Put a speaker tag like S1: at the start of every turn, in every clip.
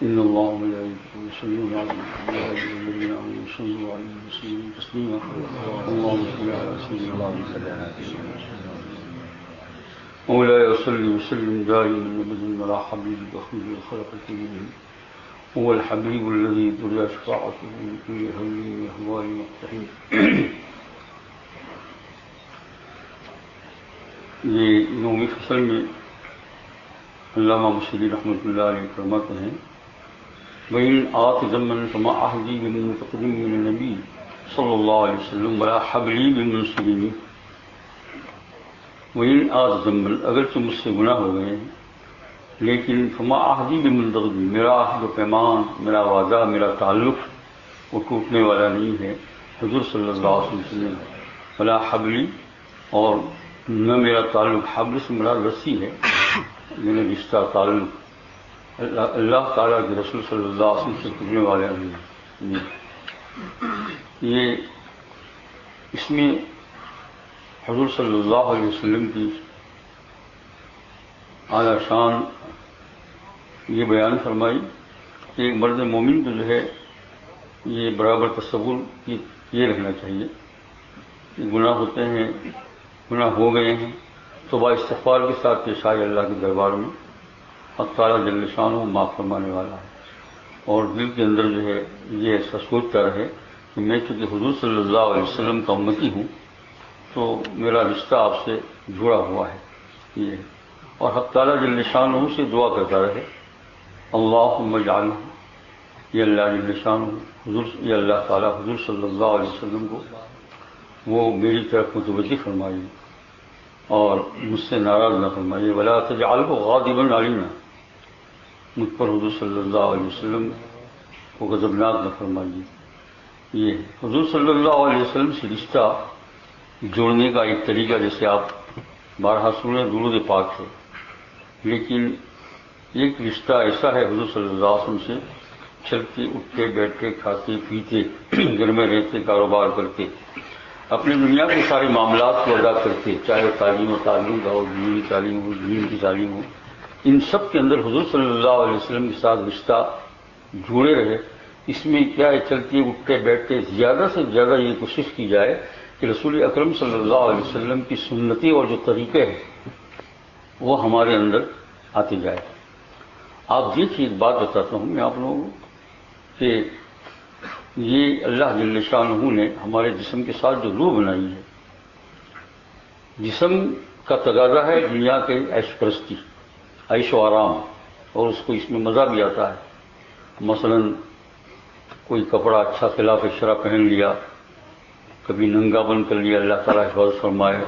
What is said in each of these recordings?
S1: إن الله وملائكته يصلون على النبي يا أيها الذين آمنوا صلوا عليه وسلموا تسليما اللهم صل على سيدنا محمد مولاي وصل وسلم دائما أبدا على حبيبك خير الخلق كلهم هو الحبيب الذي ترجى شفاعته من كل هم وأهوال مقتحم. یہ نومی فصل میں علامہ مشری رحمۃ اللہ علیہ فرماتے ہیں وَإِنْ آتِ زَمَّنْ فَمَا أَحْدِي بِالْمُتَقَدِّمِ مِنَ النَّبِيِّ صلی اللہ علیہ وسلم وَلَا حَبْلِي بِالْمُنْصِرِينِ. وَإِنْ آتِ زَمَّنْ اگرچہ مجھ سے گناہ ہو گئے ہیں لیکن فما عہدی بمنتقدی میرا عہد و پیمان میرا وعدہ میرا تعلق وہ ٹوٹنے والا نہیں ہے حضور صلی اللہ علیہ وسلم ولا حبلی اور نہ میرا تعلق حبل سے مراد رسی ہے میرا رشتہ تعلق اللہ تعالیٰ کے رسول صلی اللہ علیہ وسلم سے ٹوٹنے والا نہیں ہے. یہ اس میں حضور صلی اللہ علیہ وسلم کی اعلیٰ شان یہ بیان فرمائی کہ ایک مرد مومن کو جو ہے یہ برابر تصور یہ رہنا چاہیے کہ گناہ ہوتے ہیں گناہ ہو گئے ہیں تو با استغفار کے ساتھ پیش آئے اللہ کے دربار میں حق تعالیٰ جل شانہ معاف فرمانے والا ہے اور دل کے اندر جو ہے یہ ایسا سوچتا رہے کہ میں چونکہ حضور صلی اللہ علیہ وسلم کا امتی ہوں تو میرا رشتہ آپ سے جڑا ہوا ہے یہ اور حق تعالیٰ جل شانہ سے دعا کرتا رہے اللہم اجعلہ یہ اللہ جل شانہ حضور یہ اللہ تعالیٰ حضور صلی اللہ علیہ وسلم کو وہ میری طرف متوجہ فرمائیے اور مجھ سے ناراض نہ فرمائیے ولا تجعلہ غاضبا علینا مجھ پر حضور صلی اللہ علیہ وسلم کو غضبناک نہ فرمائیے. یہ حضور صلی اللہ علیہ وسلم سے رشتہ جوڑنے کا ایک طریقہ جیسے آپ بارہا سنیں درود پاک ہے لیکن ایک رشتہ ایسا ہے حضور صلی اللہ علیہ وسلم سے چلتے اٹھتے بیٹھتے کھاتے پیتے گھر میں رہتے کاروبار کرتے اپنی دنیا کے سارے معاملات کو ادا کرتے چاہے تعلیم و تعلیم کا ہو دینی تعلیم ہو دین کی تعلیم ہو ان سب کے اندر حضور صلی اللہ علیہ وسلم کے ساتھ رشتہ جڑے رہے. اس میں کیا ہے چلتے اٹھتے بیٹھتے زیادہ سے زیادہ یہ کوشش کی جائے کہ رسول اکرم صلی اللہ علیہ وسلم کی سنتی اور جو طریقے ہیں وہ ہمارے اندر آتے جائے. آپ دیکھیے ایک بات بتاتا ہوں میں آپ لوگوں کو کہ یہ اللہ جل شانہ نے ہمارے جسم کے ساتھ جو روح بنائی ہے جسم کا تقاضا ہے دنیا کے عیش پرستی عیش و آرام اور اس کو اس میں مزہ بھی آتا ہے. مثلا کوئی کپڑا اچھا خلاف شرع پہن لیا کبھی ننگا بن کر لیا اللہ تعالیٰ حفاظت فرمائے.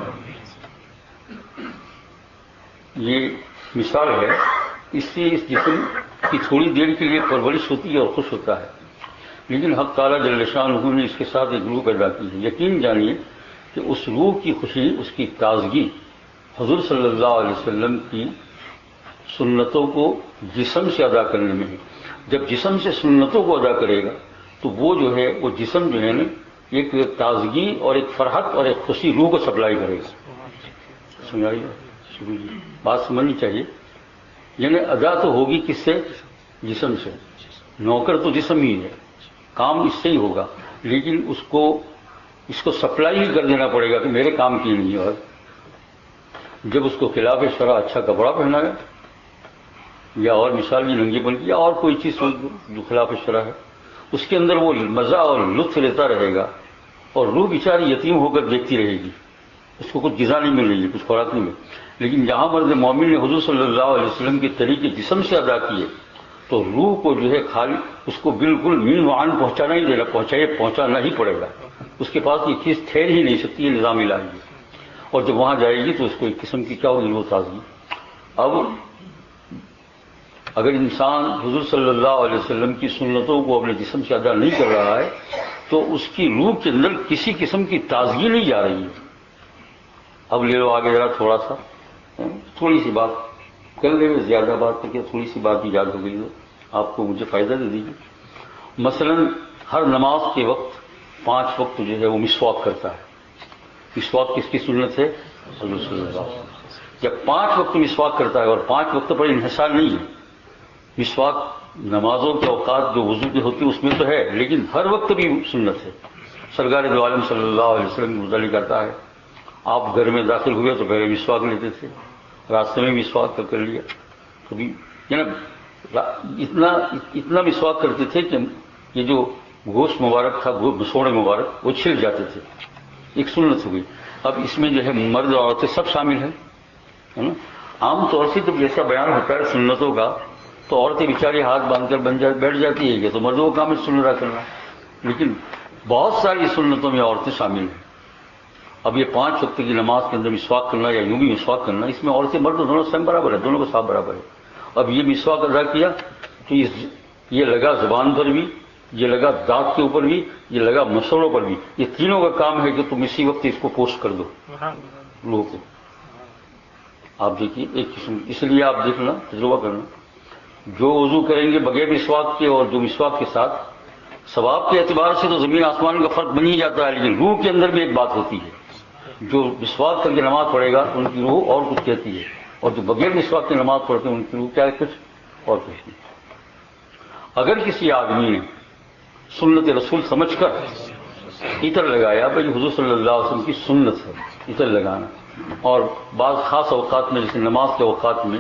S1: یہ مثال ہے اس سے اس جسم کی تھوڑی دیر کے لیے پرورش ہوتی ہے اور خوش ہوتا ہے لیکن حق تعالیٰ جل شانہ نے اس کے ساتھ ایک روح پیدا کی ہے. یقین جانیے کہ اس روح کی خوشی اس کی تازگی حضور صلی اللہ علیہ وسلم کی سنتوں کو جسم سے ادا کرنے میں ہے. جب جسم سے سنتوں کو ادا کرے گا تو وہ جو ہے وہ جسم جو ہے نا ایک تازگی اور ایک فرحت اور ایک خوشی روح کو سپلائی کرے گا. سمجھائیے بات سمجھنی چاہیے. یعنی ادا تو ہوگی کس سے جسم سے. نوکر تو جسم ہی ہے کام اس سے ہی ہوگا لیکن اس کو سپلائی ہی کر دینا پڑے گا کہ میرے کام کی نہیں ہے. اور جب اس کو خلاف شرع اچھا کپڑا پہنایا یا اور مثال کی ننگی بن یا اور کوئی چیز جو خلاف شرع ہے اس کے اندر وہ مزہ اور لطف لیتا رہے گا اور روح بیچاری یتیم ہو کر دیکھتی رہے گی. اس کو کچھ غذا نہیں مل رہی ہے کچھ خوراک نہیں مل. لیکن جہاں مرد مومن نے حضور صلی اللہ علیہ وسلم کے طریقے جسم سے ادا کیے تو روح کو جو ہے خالی اس کو بالکل مین وعن پہنچانا ہی دینا پہنچانا ہی پڑے گا. اس کے پاس یہ چیز ٹھہر ہی نہیں سکتی ہے نظام الہی ہے. اور جب وہاں جائے گی تو اس کو ایک قسم کی کیا ہوگی وہ تازگی. اب اگر انسان حضور صلی اللہ علیہ وسلم کی سنتوں کو اپنے جسم سے ادا نہیں کر رہا ہے تو اس کی روح کے اندر کسی قسم کی تازگی نہیں جا رہی ہے. اب لے لو آگے ذرا تھوڑا سا تھوڑی سی بات کر لے زیادہ بات کر کے تھوڑی سی بات ایجاد ہو گئی تو آپ کو مجھے فائدہ دے دیجیے. مثلا ہر نماز کے وقت 5 وقت جو ہے وہ مسواک کرتا ہے. مسواک کس کی سنت ہے؟ حضور صلی اللہ علیہ وسلم. جب 5 وقت مسواک کرتا ہے اور 5 وقت پر انحصار نہیں ہے مسواک نمازوں کے اوقات جو وضو کے ہوتے اس میں تو ہے، لیکن ہر وقت بھی سنت ہے۔ سرکار دو عالم صلی اللہ علیہ وسلم متعلق کرتا ہے، آپ گھر میں داخل ہوئے تو پہلے مسواک لیتے تھے، راستے میں مسواک کر لیا، کبھی اتنا مسواک کرتے تھے کہ یہ جو گوشت مبارک تھا، مسوڑے مبارک، وہ چھل جاتے تھے، ایک سنت ہو گئی۔ اب اس میں جو ہے مرد اور عورتیں سب شامل ہیں، ہے نا۔ عام طور سے جب جیسا بیان ہوتا ہے سنتوں کا تو عورتیں بیچاری ہاتھ باندھ کر بیٹھ جاتی ہے کہ تو مردوں کا کام ہے سنت ادا کرنا، لیکن بہت ساری سنتوں میں عورتیں شامل ہیں۔ اب یہ 5 وقت کی نماز کے اندر مسواک کرنا یا یوں بھی مسواک کرنا، اس میں عورتیں مرد دونوں سیم برابر ہے، دونوں کا صاف برابر ہے۔ اب یہ مسواک ادا کیا تو یہ لگا زبان پر بھی، یہ لگا دانت کے اوپر بھی، یہ لگا مسوڑوں پر بھی، یہ تینوں کا کام ہے کہ تم اسی وقت اس کو پوسٹ کر دو لوگوں کو۔ آپ دیکھیے ایک قسم، اس لیے آپ دیکھنا، تجربہ کرنا، جو وضو کریں گے بغیر مسواک کے اور جو مسواک کے ساتھ، ثواب کے اعتبار سے تو زمین آسمان کا فرق بن ہی جاتا ہے، لیکن روح کے اندر بھی ایک بات ہوتی ہے، جو مسواک کر کے نماز پڑھے گا ان کی روح اور کچھ کہتی ہے، اور جو بغیر مسواک کی نماز پڑھتے ہیں ان کی روح کیا ہے، کچھ اور کچھ نہیں۔ اگر کسی آدمی نے سنت رسول سمجھ کر عطر لگایا، بھائی حضور صلی اللہ علیہ وسلم کی سنت ہے عطر لگانا، اور بعض خاص اوقات میں جیسے نماز کے اوقات میں،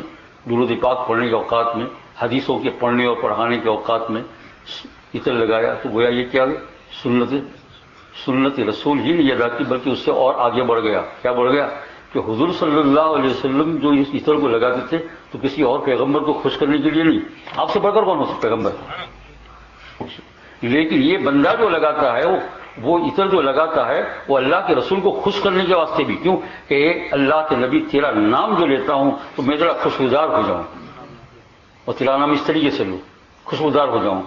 S1: درود پاک پڑھنے کے اوقات میں، حدیثوں کے پڑھنے اور پڑھانے کے اوقات میں عطر لگایا، تو گویا یہ کیا سنت رسول ہی نہیں ادا کی، بلکہ اس سے اور آگے بڑھ گیا۔ کیا بڑھ گیا کہ حضور صلی اللہ علیہ وسلم جو اس عطر کو لگاتے تھے تو کسی اور پیغمبر کو خوش کرنے کے لیے نہیں، آپ سے بڑھ کر کون ہو سکتا پیغمبر، لیکن یہ بندہ جو لگاتا ہے وہ عطر جو لگاتا ہے وہ اللہ کے رسول کو خوش کرنے کے واسطے بھی، کیوں کہ اے اللہ کے نبی تیرا نام جو لیتا ہوں تو میں ذرا خوشگوار ہو جاؤں، اور تیرا نام اس طریقے سے لوں، خوشبودار ہو جاؤں،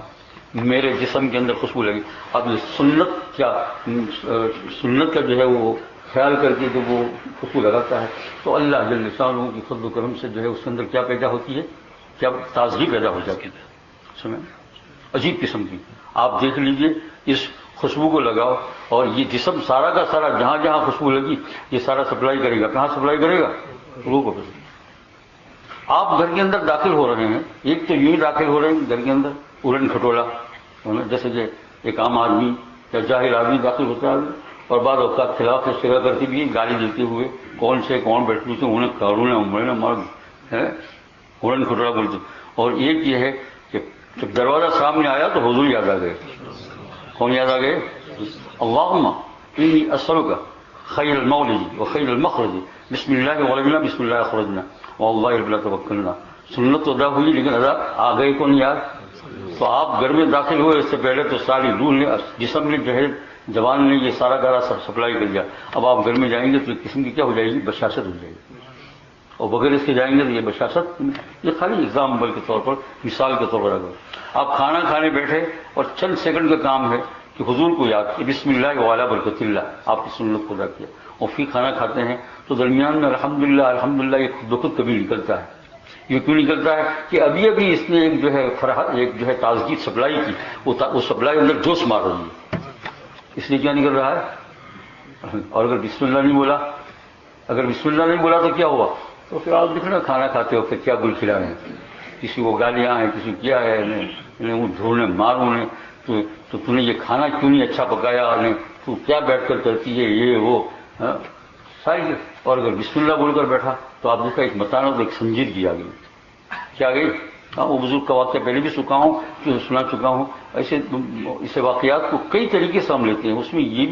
S1: میرے جسم کے اندر خوشبو لگے۔ اب سنت کا جو ہے وہ خیال کر کے جب وہ خوشبو لگاتا ہے تو اللہ جل شانہ کی فضل و کرم سے جو ہے اس کے اندر کیا پیدا ہوتی ہے، کیا تازگی پیدا ہو جاتی ہے، سمجھ، عجیب قسم کی۔ آپ دیکھ لیجئے اس خوشبو کو لگاؤ اور یہ جسم سارا کا سارا جہاں جہاں خوشبو لگی یہ سارا سپلائی کرے گا، کہاں سپلائی کرے گا، روح کو۔ آپ گھر کے اندر داخل ہو رہے ہیں، ایک تو یوں ہی داخل ہو رہے ہیں گھر کے اندر اڑن کھٹولا، جیسے کہ ایک عام آدمی یا جاہل آدمی داخل ہوتا ہے، اور بعض اوقات خلاف شرح کرتی بھی گالی دیتے ہوئے، کون بیٹھتے تھے انہیں کاروں نے مار ہے اڑن کھٹولا بولتے۔ اور ایک یہ ہے کہ جب دروازہ سامنے آیا تو حضور یاد آ گئے۔ کون یاد آ گئے؟ اللہم انی اسألک خیر المولد و خیر المخرج، بسم اللہ ولدنا بسم اللہ خرجنا واللہ رب توکلنا۔ سنت ادا ہوئی لیکن ادا آ گئے کون یاد؟ تو آپ گھر میں داخل ہوئے اس سے پہلے تو ساری روح نے، جسم نے جو ہے، زبان نے یہ سارا گارا سپلائی کر دیا۔ اب آپ گھر میں جائیں گے تو ایک قسم کی کیا ہو جائے گی، بشاشت ہو جائے گی، اور بغیر اس کے جائیں گے تو یہ بشاشت، یہ خالی ایگزامپل کے طور پر، مثال کے طور پر اگر آپ کھانا کھانے بیٹھے اور چند سیکنڈ کا کام ہے کہ حضور کو یاد کہ بسم اللہ وعلی برکت اللہ، آپ کی سنت کو ادا کیا، اور پھر کھانا کھاتے ہیں تو درمیان میں الحمدللہ یہ خود بخود کبھی نکلتا ہے۔ یہ کیوں نکلتا ہے کہ ابھی اس نے ایک جو ہے تازگی سپلائی کی، وہ سپلائی اندر جوش مار رہی ہے، اس لیے کیا نکل رہا ہے۔ اور اگر بسم اللہ نہیں بولا تو کیا ہوا، تو پھر آپ دیکھنا کھانا کھاتے ہو پھر کیا گل کھلا رہے ہیں، کسی کو گالیاں ہیں، کسی کیا ہے، دھونے ماروں نے، تو نے یہ کھانا کیوں نہیں اچھا پکایا، تو کیا بیٹھ کر کرتی ہے یہ وہ ساری۔ اور اگر بسم اللہ بول کر بیٹھا تو آپ دیکھا ایک متانہ تو ایک سنجیدگی آ گئی، کیا گئی؟ وہ بزرگ کا واقعہ پہلے بھی سنا چکا ہوں، ایسے واقعات کو کئی طریقے سے ہم لیتے ہیں، اس میں یہ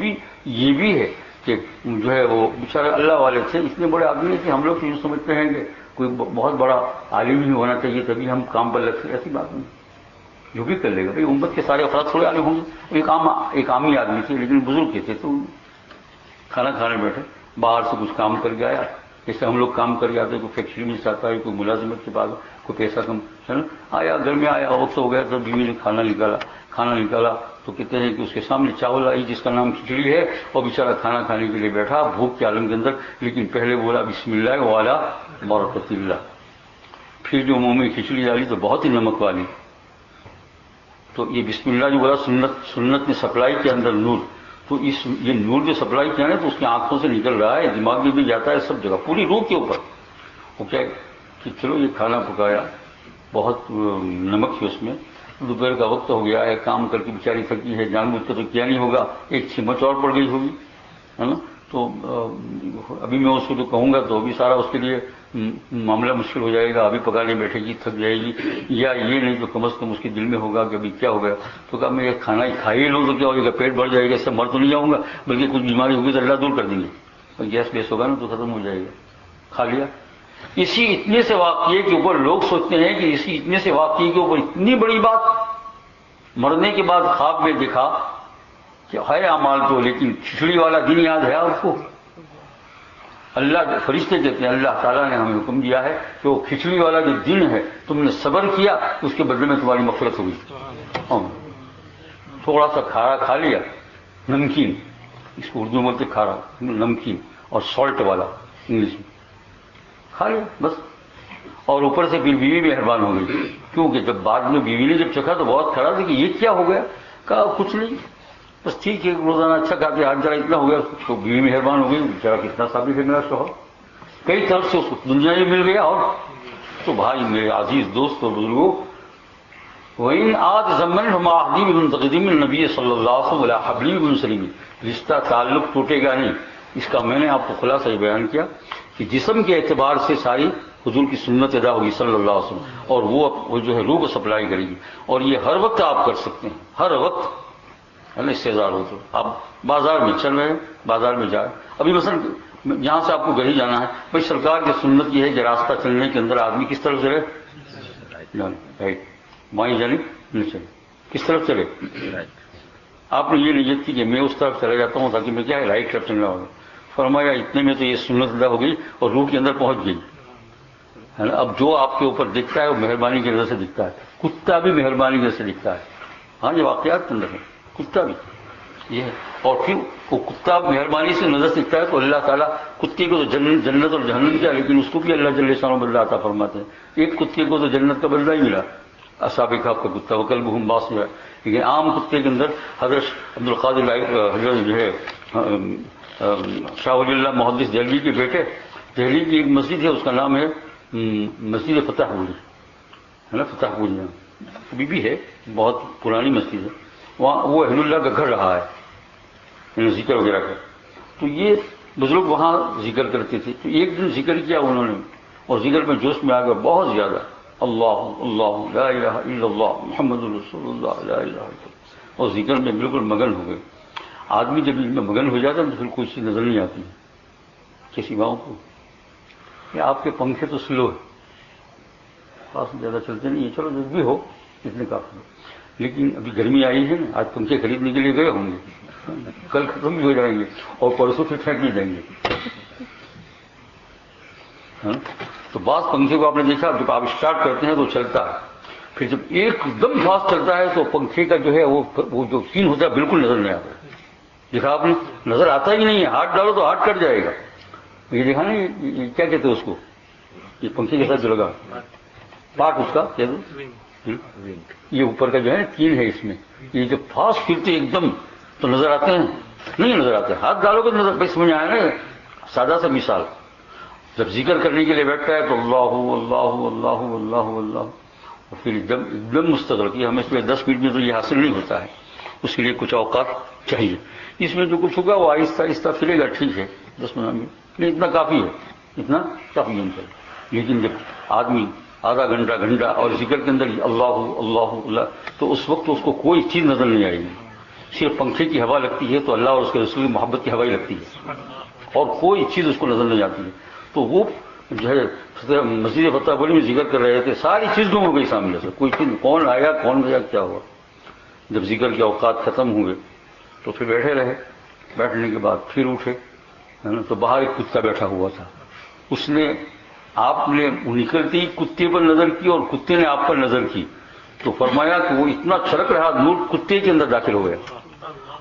S1: بھی ہے کہ جو ہے وہ بیچارے اللہ والے تھے، اتنے بڑے آدمی کہ ہم لوگ یوں سمجھتے ہیں کہ کوئی بہت بڑا عالم ہی ہونا چاہیے تبھی ہم کام پر لگتے، ایسی بات نہیں، جو بھی کر لے گا بھائی، امت کے سارے افراد تھوڑے عالم ہوں گے، ایک عامی آدمی تھے لیکن بزرگ کے تھے، تو کھانا کھانے بیٹھے، باہر سے کچھ کام کر کے آیا، جیسے ہم لوگ کام کر کے آتے، کوئی فیکٹری میں جاتا ہے، کوئی ملازمت کے بعد کوئی پیسہ کم آیا، گھر میں آیا، وقت ہو گیا تو بیوی نے کھانا نکالا تو کہتے ہیں کہ اس کے سامنے چاول آئی جس کا نام کھچڑی ہے، اور بیچارہ کھانا کھانے کے لیے بیٹھا بھوک کے عالم کے اندر، لیکن پہلے بولا بسم اللہ وعلی برکت اللہ، پھر جو منہ میں کھچڑی ڈالی تو بہت ہی نمک والی، تو یہ بسم اللہ جو بولا سنت نے سپلائی کے اندر نور، تو یہ نور جو سپلائی کیا ہے تو اس کی آنکھوں سے نکل رہا ہے، دماغ میں بھی جاتا ہے، سب جگہ پوری روح کے اوپر، وہ کیا کہ چلو یہ کھانا پکایا، بہت نمک ہے اس میں. دوپہر کا وقت ہو گیا ہے, کام کر کے بیچاری تھکی ہے, جان بوجھ کر تو کیا نہیں ہوگا, ایک چمچ اور پڑ گئی ہوگی, ہے نا. تو ابھی میں اس کو جو کہوں گا تو ابھی سارا اس کے لیے معاملہ مشکل ہو جائے گا. ابھی پکانے بیٹھے گی, تھک جائے گی, یا یہ نہیں تو کم از کم اس کے دل میں ہوگا کہ ابھی کیا ہو گیا. تو کہا میں یہ کھانا ہی کھا ہی لوں تو کیا ہو جائے گا, پیٹ بھر جائے گا, اس سے مر تو نہیں جاؤں گا, بلکہ کچھ بیماری ہوگی تو اللہ دور کر دیں گے, اور گیس ویس ہوگا نا تو ختم ہو جائے گا. کھا لیا. اسی اتنے سے واقعے کے اوپر لوگ سوچتے ہیں کہ اسی اتنے سے واقعے کے اوپر اتنی بڑی بات, مرنے کے بعد خواب میں دیکھا کہ ہے اعمال تو, لیکن کھچڑی والا دن یاد ہے آپ کو. اللہ فرشتے کہتے ہیں اللہ تعالیٰ نے ہمیں حکم دیا ہے کہ وہ کھچڑی والا جو دن ہے تم نے صبر کیا, اس کے بدلے میں تمہاری مغفرت ہوگی. تھوڑا سا کھارا کھا لیا, نمکین, اس کو اردو میں بولتے کھارا, نمکین اور سالٹ والا انگلش میں کھا لیا بس. اور اوپر سے پھر بیوی مہربان ہو گئی, کیونکہ جب بعد میں بیوی نے جب چکھا تو بہت کھڑا تھا کہ یہ کیا ہو گیا. کہا کچھ نہیں, بس ٹھیک ہے روزانہ اچھا کھاتے, آج ذرا اتنا ہو گیا. تو بیوی مہربان ہو گئی, ذرا کتنا ثابت ہے میرا شوہر, کئی طرف سے اس کو دنیا میں مل گیا. اور تو بھائی میرے عزیز دوست اور بزرگوں, وَإِنْ آتَ زَمَّنْ هُمَا أَحْدِي بِمُنْتَقِدِمِ النَّبِيِّ صلی اللہ علیہ وسلم وَلَا حَبْلِي بِمُنْسَلِمِ. رشتہ تعلق ٹوٹے گا نہیں. اس کا میں نے آپ کو خلاصہ یہ بیان کیا کہ جسم کے اعتبار سے ساری حضور کی سنت ادا ہوگی صلی اللہ علیہ وسلم, اور وہ جو ہے روح کو سپلائی کرے گی. اور یہ ہر وقت آپ کر سکتے ہیں, ہر وقت, ہے نا. استعداد ہو تو آپ بازار میں چل رہے ہیں, بازار میں جائیں. ابھی مثلا یہاں سے آپ کو گھر ہی جانا ہے, بھائی سرکار کی سنت یہ ہے کہ راستہ چلنے کے اندر آدمی کس طرف چلے, رائٹ, بائیں جانب نہیں چلے, کس طرف چلے. آپ نے یہ نیت کی کہ میں اس طرف چلا جاتا ہوں تاکہ میں کیا ہے رائٹ طرف چلنا ہوگا. فرمایا اتنے میں تو یہ سنت ادا ہو گئی اور روح کے اندر پہنچ گئی, ہے نا. اب جو آپ کے اوپر دکھتا ہے وہ مہربانی کی نظر سے دکھتا ہے. کتا بھی مہربانی کی نظر سے دکھتا ہے. ہاں یہ واقعات کے اندر ہے, کتا بھی یہ ہے. اور پھر وہ کتا مہربانی سے نظر سے دکھتا ہے تو اللہ تعالیٰ کتے کو تو جنت اور جہنم کیا, لیکن اس کو بھی اللہ جل شانہ بدلہ عطا فرماتے ہیں. ایک کتے کو تو جنت کا بدلہ ہی ملا, اصحاب کہف کا کتا, وکلبہم باسط. لیکن عام کتے کے اندر حضرت عبد القادر حضرت جو ہے شاہ ولی اللہ محدث دہلوی کے بیٹے, دہلی کی ایک مسجد ہے, اس کا نام ہے مسجد فتح پوری, ہے نا, فتح پوری ابھی بھی ہے, بہت پرانی مسجد ہے. وہاں وہ اہل اللہ کا گھر رہا ہے, ذکر وغیرہ کا. تو یہ بزرگ وہاں ذکر کرتے تھے. تو ایک دن ذکر کیا انہوں نے, اور ذکر میں جوش میں آ گیا بہت زیادہ, اللہ اللہ لا الہ الا اللہ محمد رسول اللہ لا الہ الا اللہ, اور ذکر میں بالکل مگن ہو گئے. آدمی جب اس میں مگن ہو جاتا ہے تو پھر کوئی چیز نظر نہیں آتی کسی ماؤں کو. یہ آپ کے پنکھے تو سلو ہے, پاس زیادہ چلتے نہیں ہیں, چلو جو بھی ہو اتنے کافی ہو. لیکن ابھی گرمی آئی ہے نا, آج پنکھے خریدنے کے لیے گئے ہوں گے, کل ختم بھی ہو جائیں گے اور پرسوں پھر پھینک نہیں جائیں گے. تو بعض پنکھے کو آپ نے دیکھا جب آپ اسٹارٹ کرتے ہیں تو چلتا ہے, پھر جب ایک دم فاسٹ چلتا ہے تو پنکھے کا جو ہے وہ جو سین ہوتا ہے بالکل نظر نہیں آتا. دیکھا آپ نے, نظر آتا ہی نہیں ہے. ہاتھ ڈالو تو ہاتھ کٹ جائے گا. یہ دیکھا نا, یہ کیا کہتے ہیں اس کو, یہ پنکھے کے ساتھ جو لگا پارٹ اس کا کہہ دو, یہ اوپر کا جو ہے تین ہے اس میں, یہ جب فاسٹ پھرتے ایک دم تو نظر آتے ہیں, نہیں نظر آتے. ہاتھ ڈالو گے تو نظر, سمجھ آیا نا. سادہ سا مثال, جب ذکر کرنے کے لیے بیٹھتا ہے تو اللہ اللہ اللہ اللہ اللہ, اور پھر ایک دم مستقل کی. ہمیں اس میں 10 منٹ میں تو یہ حاصل نہیں ہوتا ہے, اس کے لیے کچھ اوقات چاہیے. اس میں جو کچھ ہوگا وہ آہستہ آہستہ پھرے گا, ٹھیک ہے 10-15 منٹ, نہیں اتنا کافی ہے, اتنا کافی ہے. لیکن جب آدمی آدھا گھنٹہ گھنٹہ اور ذکر کے اندر اللہ اللہ اللہ, تو اس وقت اس کو کوئی چیز نظر نہیں آئے گی. صرف پنکھے کی ہوا لگتی ہے تو اللہ اور اس کے رسول کی محبت کی ہوا ہی لگتی ہے, اور کوئی چیز اس کو نظر نہیں آتی ہے. تو وہ جو ہے مسجد فتح پوری میں ذکر کر رہے تھے, ساری چیز گم ہو گئی سامنے سے, کوئی چیز, کون آیا کون گیا کیا ہوا. جب ذکر کے اوقات ختم ہوئے تو پھر بیٹھے رہے, بیٹھنے کے بعد پھر اٹھے, ہے نا. تو باہر ایک کتا بیٹھا ہوا تھا, اس نے آپ نے نکلتی کتے پر نظر کی اور کتے نے آپ پر نظر کی, تو فرمایا کہ وہ اتنا چھڑک رہا نور کتے کے اندر داخل ہو گیا.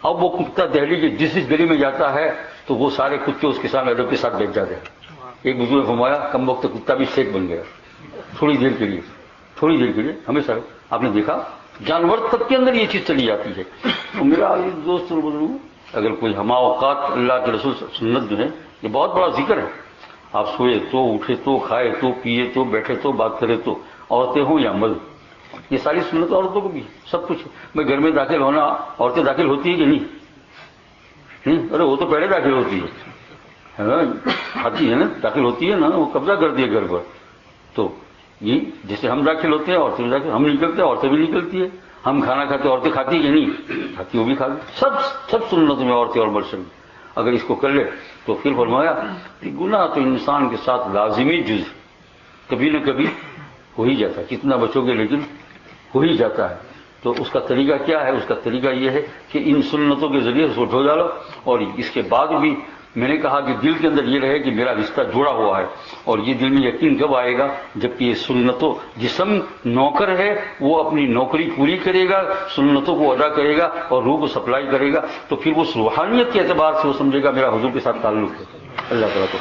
S1: اب وہ کتا دہلی کے جس گلی میں جاتا ہے تو وہ سارے کتے اس کے سامنے ادب کے ساتھ بیٹھ جاتے ہیں. ایک بزرگ نے فرمایا کم وقت کتا بھی شیخ بن گیا, تھوڑی دیر کے لیے, تھوڑی دیر کے لیے. ہمیشہ آپ نے دیکھا جانور تک کے اندر یہ چیز چلی جاتی ہے. تو میرا دوست بزرگ, اگر کوئی ہما اوقات اللہ کے رسول سنت جو ہے, یہ بہت بڑا ذکر ہے. آپ سوئے تو, اٹھے تو, کھائے تو, پیے تو, بیٹھے تو, بات کرے تو, عورتیں ہوں یا مرد، یہ ساری سنت عورتوں کو بھی سب کچھ. بھائی گھر میں داخل ہونا، عورتیں داخل ہوتی ہے کہ نہیں؟ ارے وہ تو پہلے داخل ہوتی ہے نا، آتی ہے نا، داخل ہوتی ہے نا، وہ قبضہ کرتی ہے گھر پر. تو یہ جیسے ہم داخل ہوتے ہیں عورتیں بھی داخل، ہم نکلتے ہیں عورتیں بھی نکلتی ہے، ہم کھانا کھاتے ہیں عورتیں کھاتی ہے کہ نہیں کھاتی، وہ بھی کھاتی. سب سنتوں میں عورتیں اور مرد شامل. اگر اس کو کر لے تو پھر فرمایا کہ گناہ تو انسان کے ساتھ لازمی جز کبھی نہ کبھی ہو ہی جاتا ہے، کتنا بچو گے لیکن ہو ہی جاتا ہے. تو اس کا طریقہ کیا ہے؟ اس کا طریقہ یہ ہے کہ ان سنتوں کے ذریعے اس کو ڈھو ڈالو. اور اس کے بعد بھی میں نے کہا کہ دل کے اندر یہ رہے کہ میرا رشتہ جڑا ہوا ہے. اور یہ دل میں یقین کب آئے گا؟ جبکہ یہ سنتوں، جسم نوکر ہے وہ اپنی نوکری پوری کرے گا، سنتوں کو ادا کرے گا اور روح کو سپلائی کرے گا، تو پھر وہ روحانیت کے اعتبار سے وہ سمجھے گا میرا حضور کے ساتھ تعلق ہے. اللہ تعالیٰ کو